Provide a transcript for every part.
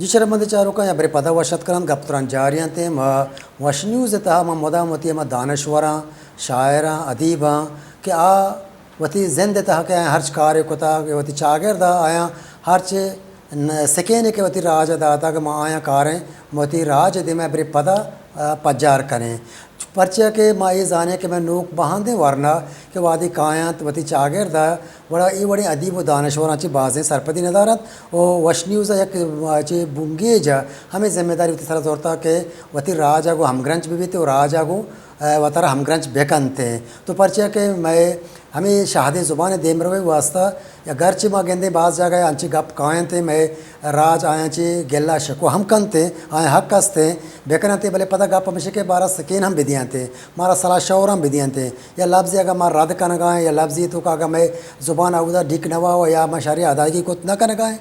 جی شرمند چاروں کا یا بڑے پتہ وشت کرن گپتران جاریاں تے وش نیوز تا ما مدامتی ما دانشوراں شاعراں ادیباں کہ وتی زند تا کہ ہرچ کار کتا کہ وتی چاگردا آیا ہرچ سکین کہ وتی راج داتا کہ ما آیا کاریں وتی راج دے میں بڑے پتہ پجار کریں پرچہ کہ ما یہ زانے کہ میں نوک بہاندے ورنہ کہ وادی کائنات وتی چاگردا بڑا یہ بڑے ادیب و دانشوراں چی بازیں سرپدی ندارت او وش نیوز یک چی بونگی جا ہمیں ذمہ داری وتی سر زورتا کہ وتی راج آگو ہم گرنچ بھی تے راج آگو وطرہ ہم گرنچ بیکنتے تو پرچہ کہ میں ہمیں شہادِ زبان دیم روے واسطہ یا گرچہ ما گندے باز جا گئے انچی گپ کائن تے میں راج آیا چی گلا شکو ہم کنتے آیا حق کستے بیکنتے بلے پتہ گپ ہمیشہ کے بارہ سکین ہم بدیانتے مارا صلاح شعور ہم بدیانتے یا لفظ اگر مار رد کنگائیں یا لفظی تو کہ میں زبان آگودہ ڈھک نوا ہو یا میں شرعی ادائیگی کو نہ کنگائیں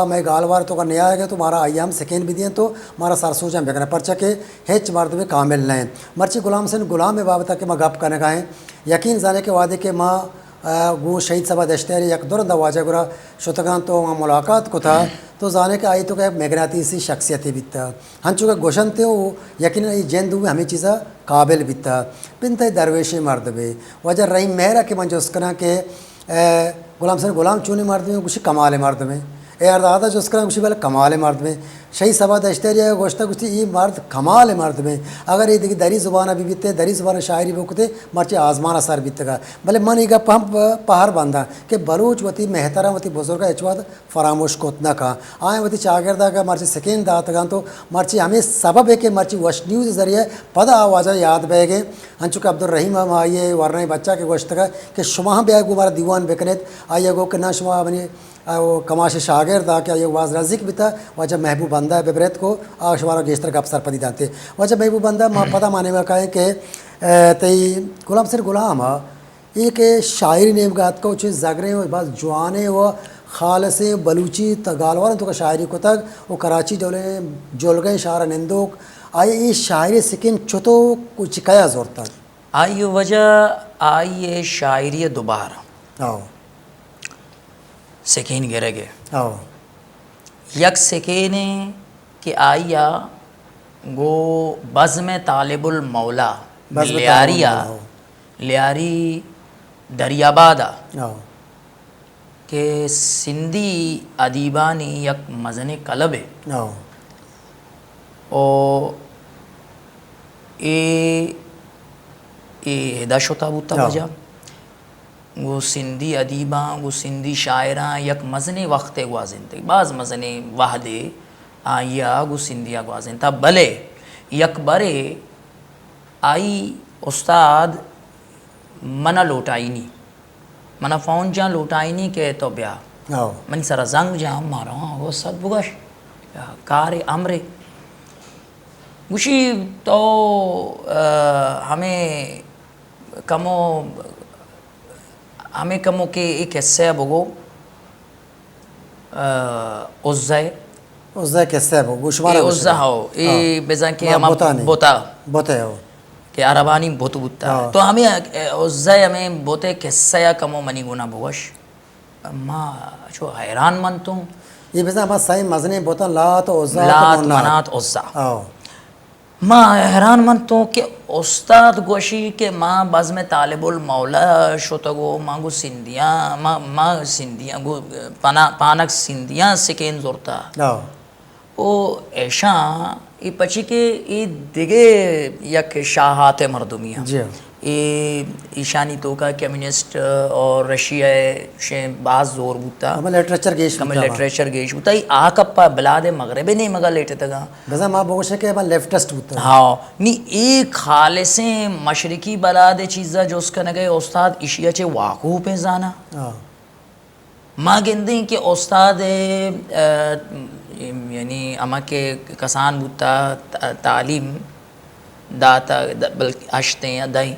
میں گالوار تو کا نیا آئے گا تو مارا ایام سکین بدیاں تو مارا سر سوچاں بیکنا پرچہ کہ ہیچ مرد میں کامل نہیں مرچی غلام سن غلام میں بابتا کہ میں گپ کنگائیں یقین زانے کے وعدے کہ ماں گو شہید سبا دشتیری یک دورندہ واجہ گرا شتگان تو ملاقات کو تھا تو زانے کے آئی تو کہ مغناطیسی شخصیتی بیتا ہن چونکہ گوشن تے وہ یقیناً یہ جن دو ہمیں چیزا قابل بیتا پنتا درویشی مرد بے وجہ رحیم مہرہ کہ من جو اس کنا کہ غلام سن غلام چونی مرد میں کچھ کمال مرد میں اے اردادا جو اس کنا کچھ بلے کمال مرد میں شہید سبا دشتیری ہے گوشتہ کچھ یہ مرد کمال مرد میں اگر یہ دیکھی دری زبانہ بھی بیتے دری زبانہ شاعری بکتے مرچے آزمانہ سر بیتے گا بلے من ایگا پہم پہر باندھا کہ بلوچ وتی محترم وتی بزرگا اچواد فراموش کوتنا کا آئیں وتی چاگردہ کا مرچے سکین داتگان تو مرچے ہمیں سبب ہے کہ مرچے وش نیوز ذریعے پدا آوازہ یاد بے گے ہنچو کہ عبدالرحیم ہم آئیے ورنہ بچہ کے گوشت کا کہ شما ہم بیائی گو مارا دیوان بکنیت آئیے گو کہ نا شما بنی کماش شاگرد آ کہ یہ واز رزق بھی تھا وجہ محبوب بندہ ببریت کو شمارا گیشتر کا افسر پدی دانتے وجہ محبوب بندہ پتہ مانے میں کہا ہے کہ تی غلام سر غلام یہ کہ شاعری نیم گات کو چیز زگریں و بعض جوانے و خالصیں بلوچی تگالوان تو کا شاعری کو تک وہ کراچی جول گئے شاعر نندوک آئیے یہ شاعری سکین چھتو کچھ کیا زورتا آئیے وجہ آئیے شاعری دوبارہ سکین گرے گے یک سکینے کہ آئیا گو بزم طالب المولا لیاری دریابادا کہ سندھی ادیبانی یک مزن قلب ہے او اے ہدا شتا بوتا وجہ وہ سندھی ادیباں وہ سندھی شاعراں یک مزنے وقت گوازن تھے بعض مزنے وحدے آئیا گو سندھی گوازن تھا بلے یک برے آئی استاد منا لوٹائی نہیں منا فون جہاں لوٹائی نہیں کہ تو بیا منی سر زنگ جہاں مارا ہوں وہ سد بگش کار امرے گوشی تو ہمیں کمو کہ ایک حصہ بگو عزہ کیسے بگو شمارا عزہ ہو یہ بزن کہ ہم بوتا ہو کہ عربانی بوت بوتا تو ہمیں عزہ ہمیں بوتے کیسے کمو منی گونا بگوش ماں جو حیران من توں یہ بزن ہمیں صحیح مزنے بوتا لات منات عزہ ماں حیران من تو کہ استاد گوشی کہ ماں بزم طالب المولا شتگو ماں گو سندھیاں ماں سندھیاں گو پانک سندھیاں سکین زورتا او ایشاں ای پچی کہ ای دیگے یک شاہات مردمیاں ایشانی تو کا کمیونسٹ اور رشیا شے بعض زور بوتا ہمیں لیٹریچر گیش بوتا ای آکپا بلاد مغربی نہیں مگا لیٹے تگا بزا ماں بگوشے کہ ہمیں لیفٹسٹ بوتا ہاں نہیں ایک خالصیں مشرقی بلاد چیزا جو اس کا نگئے استاد اشیاء چے واقعو پہ زانا ماں گندیں کہ استاد یعنی اما کے کسان بوتا تعلیم داتا بلکہ اشتیں یا دائیں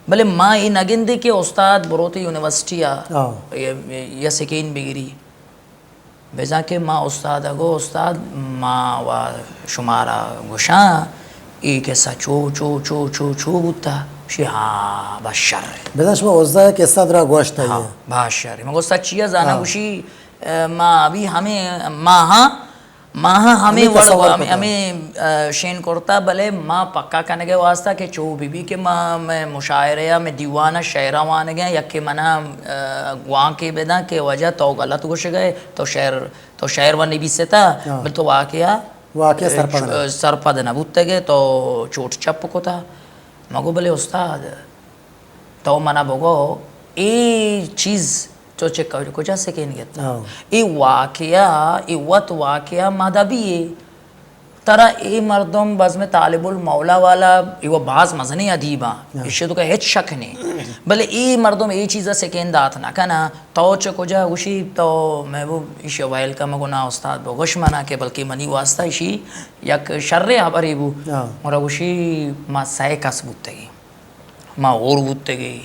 بلے ماں یہ نگندے کہ استاد بروتی یونیورسٹی یا سکین بگری بیزا کہ ماں استاد اگو استاد ماں و شمارا گوشاں ایک ایسا چو بوتا شی ہاں بس شر بیزا شما عزہ ہے کہ ایسا درہ گوشتا ہے بس شر میں گوشتا چیا زانا گوشی ماں ابھی ہمیں ماں ہاں ماں ہمیں تصور وڑ ہمیں شین کرتا بلے ماں پکا کرنے کے واسطہ کہ چو بی بی کے ماں میں مشاعرے یا میں دیوانہ شعرہ وان گئے یا کہ منا گواں کے بیدا کہ وجہ تو غلط گوش گئے تو شعر و نبیسے تھا بل تو واقعہ سرپد نبوتے گئے تو چوٹ چپ کو تھا مگو بلے استاد تو منا بگو ای چیز تو چکا کجا سے کہیں گیتا ای واقعہ ای وقت واقعہ مذہبی ترا ای مردم باز میں طالب المولا والا ای وہ بعض مزنی ادیباں اسے تو کہ ہیچ شک نہیں بلے ای مردم ای چیزا سے کہیں دات نہ کنا تو چکو جا گوشی تو میں وہ ایشی وائل کا مگو نا استاد بگوش منا کہ بلکہ منی واسطہ ایشی یک شر حبری بو مورا گوشی ما سائے کس بودتے گی ما اور بودتے گی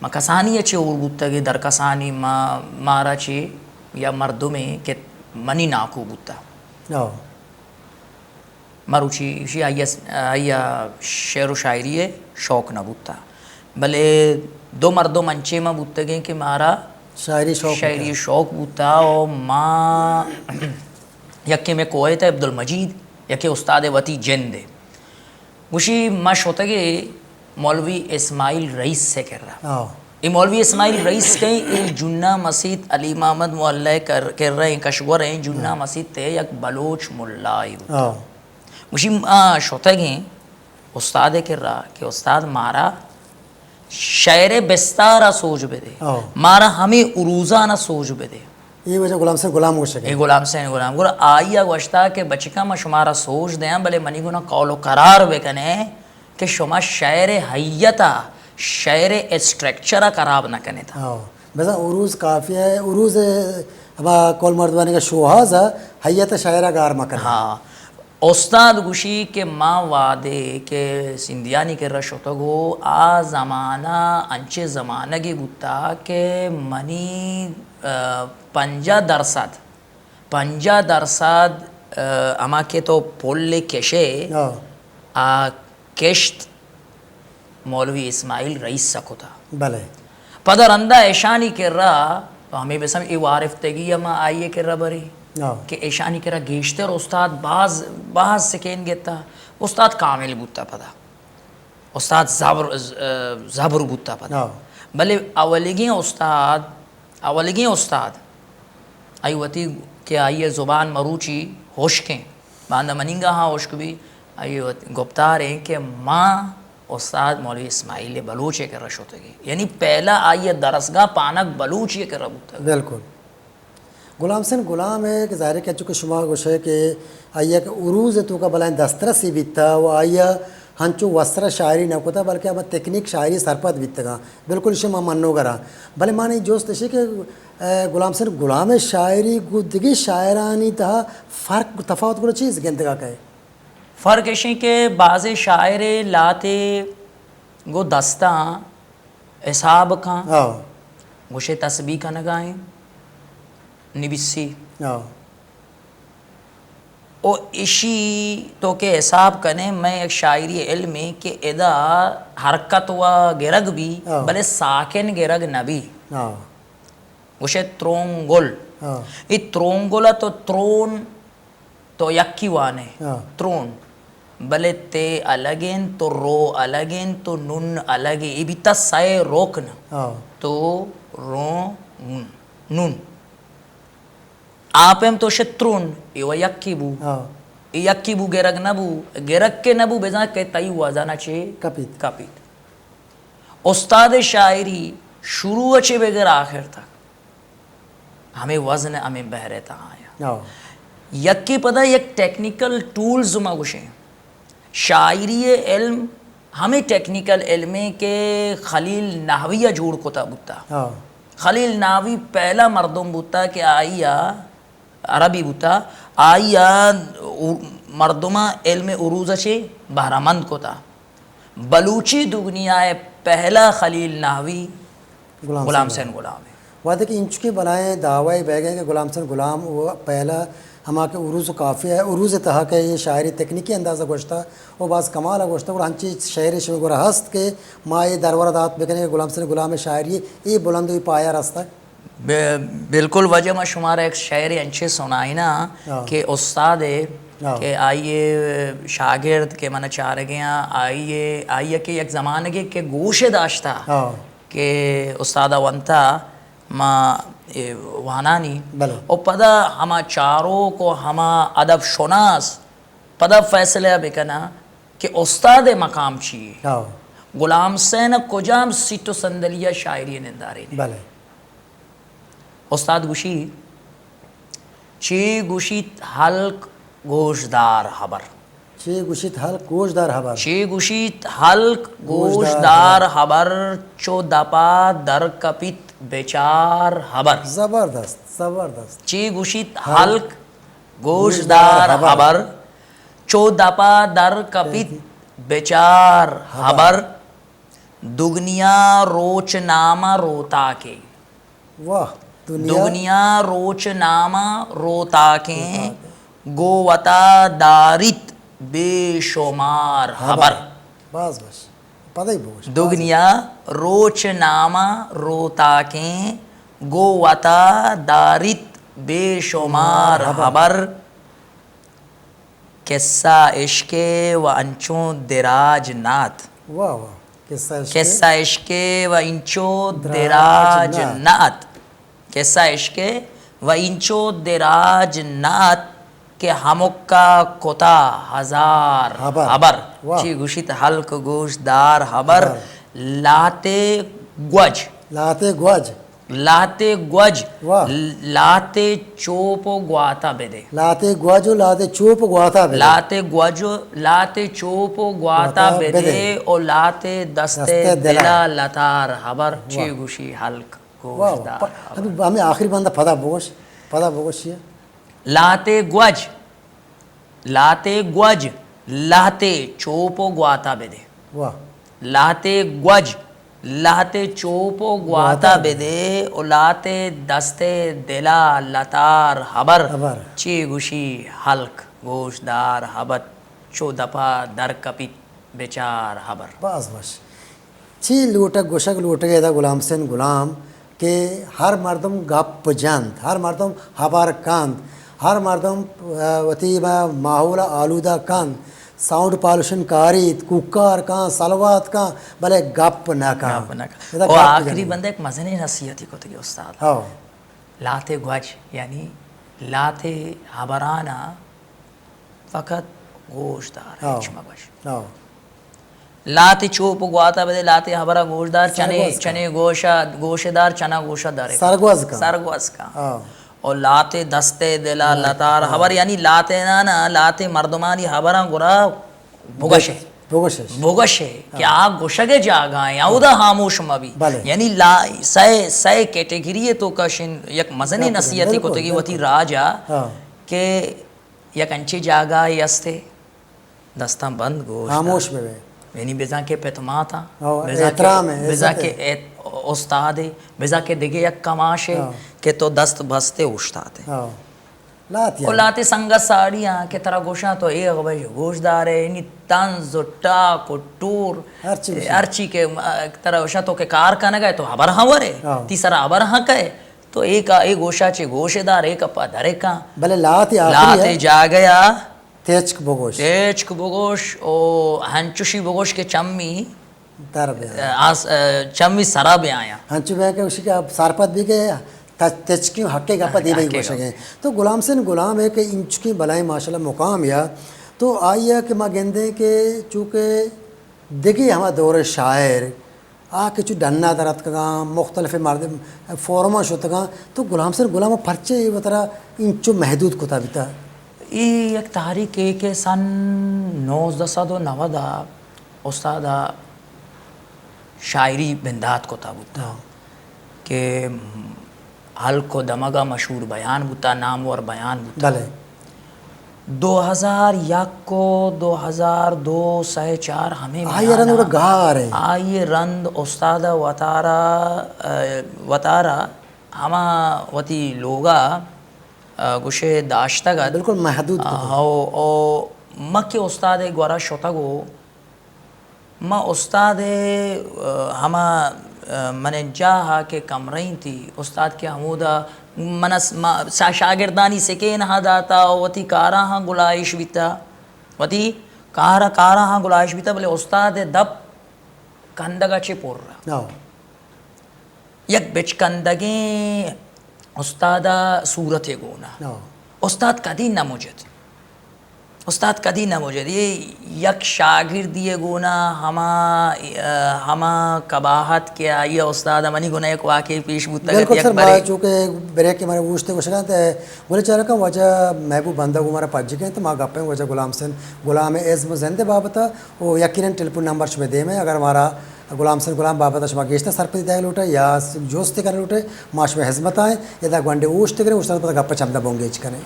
ما کسانی اچھے اور بودتا گی در کسانی مارا چی یا مردمیں کہ منی ناکو بودتا مروچی اسی آیا شعر و شاعری شوق نہ بودتا بلے دو مردم انچے ما بودتا گئے کہ مارا شاعری شوق بودتا اور ماں یکی میں کوئے تھا عبدالمجید یکی استاد وطی جندے وشی ما شوتا گئے مولوی اسماعیل رئیس سے کر رہا یہ مولوی اسماعیل رئیس کہیں یہ جنہ مسجد علی محمد معلّہ کر رہے ہیں کشور ہیں جنہ مسجد تے یک بلوچ ملائی مجھے شوتا گئے استاد کر رہا کہ استاد مارا شعر بستارہ سوچ بے دے مارا ہمیں عروضہ نہ سوچ بے دے یہ وجہ غلام سے غلام ہو سکے غلام سے غلام گورا آئیا گوشتا کہ بچکا ما شمارا سوچ دیں بلے منی گونا قول و قرار بکنے کہ شما شعر حیتا شعر اسٹرکچرہ قراب نہ کنے تھا بس عروض کافی ہے عروض کول مردوانی کا شوہاز ہے حیت شاعرہ گار مکن ہاں استاد گوشی کے ماں وعدے کہ سندھیانی کے رشتگو آ زمانہ انچے زمانہ کی بوتا کہ منی 50% اما کے تو پول کشے کشت مولوی اسماعیل رئیس سکو تھا بلے پدر اندہ ایشانی کر رہا تو ہمیں بسم ای وارف تگی اما آئیے کر رہا بری کہ ایشانی کر رہا گیشتر استاد بعض سکین گیتا استاد کامل بوتا پدا استاد زبر بوتا پدا بلے اولگیں استاد آئی وطی کہ آئیے زبان مروچی ہوشکیں باندہ مننگا ہاں ہوشک بھی آئیے گپتار ہیں کہ ماں استاد مولوی اسماعیل بلوچے کر رہا ہوتا گی یعنی پہلا آئیے درسگاہ پانک بلوچی کر رہا ہوتا گی بالکل غلام سن غلام ہے کہ ظاہر ہے کہ چونکہ شما گوش ہے کہ آئیے کہ عروض تو کا بلائیں دسترسی بیتا وہ آئیے ہنچو وسر شاعری نہ کوتا بلکہ اب تکنیک شاعری سرپت بیتگا بالکل شما منو گرا بلے معنی جوست ہے کہ غلام سن غلام شاعری گدگی شاعرانی تہا فرق تفاوت کو چیز گنتگا کہے فرق ہے کہ بعض شاعر لاتے گو دستاں حساب کھاں گوشے تسبیح کا نگائیں نبیسی او اشی تو کہ حساب کنے میں ایک شاعری علم ہے کہ ادا حرکت و گرگ بھی بلے ساکن گرگ نبی گوشے ترونگل یہ ترونگل تو ترون تو یکی وانے ترون بلے تے الگین تو رو الگین تو نن الگی یہ بھی تا سائے روکن تو رو نن آپیم تو شترون یہ یکی بو یکی بو گرگ نبو گرگ کے نبو بیزان کہ تائی وزانا چھے کپیت استاد شاعری شروع چھے بگر آخر تک ہمیں وزن ہمیں بہرے تا آیا یکی پدا یک ٹیکنیکل ٹولز ما گوشیں شاعری علم ہمیں ٹیکنیکل علمیں کہ خلیل نحویہ جوڑ کو تا بوتا خلیل نحوی پہلا مردم بوتا کہ آئیا عربی بوتا آئیا مردمہ علم عروض چھے بہرمند کو تا بلوچی دگنیا ہے پہلا خلیل نحوی غلام سین غلام ہے وعدہ کہ انچ کے بنائیں دعوی بہ گئے کہ غلام سین غلام وہ پہلا ہما کے عروض کافی ہے عروض تہا کہ یہ شاعری تکنیکی اندازہ گوشتا وہ بعض کمال گوشتا اور ہنچی شعر شو گورا ہست کے ما یہ درور دات بکنے غلام سین غلام شاعری یہ بلند ہوئی پایا راستہ بالکل وجہ میں شمار ایک شعر انچے سنائی نا کہ استاد کہ آئیے شاگرد کے من چار گیا آئیے کہ ایک زمانے کے کہ گوش داشتا کہ استادہ ونتا ما وانانی اور پدا ہما چاروں کو ہما ادب شناس پدا فیصلہ بکنا کہ استاد مقام چیئے غلام سین کجام سیٹو سندلیہ شاعری نندارے بلے استاد گوشی چی گوشیت حلق گوشدار حبر چی گوشیت حلق گوشدار حبر چی گوشیت حلق گوشدار حبر چو دپا در کپیت بیچار حبر زبردست زبردست چی گوشیت حلق گوشدار حبر چو دپا در کپیت بیچار حبر دگنیا روچ نامہ روتا کے واہ دگنیا روچ نامہ روتا کے گووتا دارت بے شمار حبر باز باش پتہ ہی بوش دگنیا روچ نامہ روتا کے گووتا دارت بے شمار حبر قصہ عشق و انچوں دراج نات واہ واہ قصہ عشق و انچو دراج نات قصہ عشق و انچو دراج نات کہ ہمکا کتا ہزار حبر چی گوشت حلق گوشدار حبر لاتے گوج لاتے گوج لاتے گوج لاتے چوپ گواتا بدے لاتے گوجو لاتے چوپ گواتا بدے لاتے گوجو لاتے چوپ گواتا بدے اور لاتے دستے دلا لتار حبر چی گوشی حلق گوشدار ابھی ہمیں آخری بندہ پتہ بوش یہ لاتے گوج لاتے گوج لاتے چوپ گواتا بدے واہ لاتے گوج لاتے چوپو گواتا بدے او لاتے دستے دلا لتار حبر چی گوشی حلق گوشدار حبر چو دپا در کپیت بیچار حبر باز باش چی لوٹک گوشک لوٹک ایدہ غلام سین غلام کہ ہر مردم گپ جاند ہر مردم حبار کاند ہر مردم وطیبہ ماحول آلودہ کاند ساؤنڈ پالوشن کاریت کوکار کان سلوات کان بلے گپ نہ کان اور آخری بندہ ایک مزنی نصیحتی کو تھی استاد لاتے گوج یعنی لاتے حبرانا فقط گوشدار ہیچ مگوش لاتے چوپ گواتا بدے لاتے حبرا گوشدار چنے گوشدار چنا گوشہ دارے سرگوز کا اور لاتے دستے دلا لتار حبر یعنی لاتے نا لاتے مردمانی حبرہ گرا بگشے کہ آگ گوشگے جاگائیں او دا خاموش مبی یعنی سائے کیٹیگری تو کشن یک مزنی نصیحتی کو تگی وطی راجا کہ یک انچی جاگا یستے دستاں بند گوشت خاموش بے یعنی بیزا کے پیتماتا احترام ہے بیزا کے استاد ہے بیزا کے دیگے یک کماش ہے کہ تو دست بستے اوشتاتے اور لاتے سنگت ساڑیاں کہ ترہ گوشاں تو ایک بھائی گوشدار ہے یعنی تنز و ٹاک و ٹور ہرچی کے ترہ گوشاں تو کہ کار کا نگئے تو حبر ہور ہے تیسرا حبر ہاں کہے تو ایک گوشہ چے گوشدار ایک اپا درے کا بلے لاتے جا گیا تیچک بگوش او ہنچوشی بگوش کے چمی سرا بے آیا ہنچو بے کہ اسی کے سارپت بھی گئے تیچکیوں حقے گا پا دی بھائی گوشہ گئے تو غلام سین غلام ہے کہ انچکی بلائیں ماشاءاللہ مقام یا تو آئیا کہ ماں گندے کہ چونکہ دیکھی ہما دور شاعر آکے چو ڈننا درت کا مختلف فورما شوتا گا تو غلام سین غلام پرچے یہ بطرہ انچو محدود کتا بیتا یہ ایک تحریک ہے کہ سن 1990 استادہ شاعری بندات کو تابوتا کہ حلق و دمگا مشہور بیان بوتا نامور بیان بوتا 2001 کو 2002 سہ 4 ہمیں آئیے رند اڑا گار ہے آئیے رند استادہ وطارہ ہما وطی لوگا گوشے داشتا گا بالکل محدود او مکہ استاد گورا شوتا گو ما استاد ہما من جاہا کہ کمرین تھی استاد کے حمودہ منس شاگردانی سکین ہاں داتا وتی کارا ہاں گلائش بیتا وتی کارا ہاں گلائش بیتا بلے استاد دب کندگا چے پور رہا یک بچ کندگیں استادا صورت گونا استاد کدی نہ مجھد استاد کدی نہ مجھد یہ یک شاگردی گونا ہما کباہت کیا یہ استاد منی گونا ایک واقعی پیش بوتا گیا بالکل سر با چونکہ بریک کے ہمارے پوچھتے کو شکایت ہے بولے چاہ رہا کہ وجہ محبوب بندہ کو ہمارا پاج گئے تو ماں گپیں وجہ غلام عزم زندے بابتا وہ یقیناً ٹیلیفون نمبر شمیں دے میں اگر ہمارا غلام بابتا شما گیشتا سر پہ دے لوٹے یا جوستے کرنے لوٹے ماں شمیں حزمت آئیں یا دا گوانڈے اوشتے کریں اس طرح پتہ گپا چمدہ بونگیچ کریں